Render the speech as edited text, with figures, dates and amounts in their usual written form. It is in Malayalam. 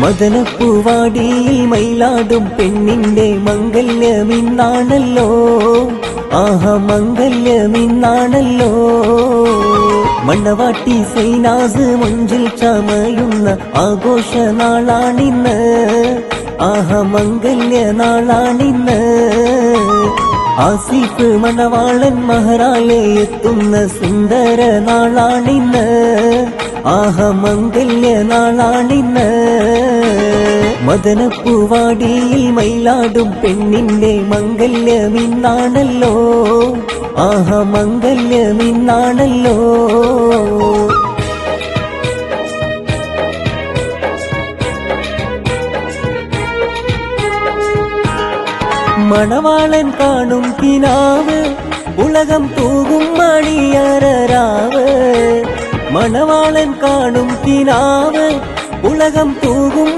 മദനപ്പൂവാടിയിൽ മയിലാടും പെണ്ണിന്റെ മംഗല്യമിന്നാണല്ലോ, ആഹാ മംഗല്യമിന്നാണല്ലോ. മണ്ണവാട്ടി സൈനാസ് മഞ്ചിൽ ചമയുന്ന ആഘോഷ നാളാണിന്ന്, ആഹാ മംഗല്യ നാളാണിന്ന്. ആസിഫ് മണവാളൻ മഹറാലെ എത്തുന്ന സുന്ദര നാളാണിന്ന്, ആഹാ മംഗല്യ നാളാണിന്ന്. മദനപ്പൂവാടിയിൽ മയിലാടും പെണ്ണിന്റെ മംഗല്യമിന്നാണല്ലോ, ആഹാ മംഗല്യമിന്നാണല്ലോ. മണവാളൻ കാണും കിനാവ് ഉലകം തൂകും മണിയറരാവ്. മണവാളൻ കാണും കിനാവ് ഉലകം തൂകും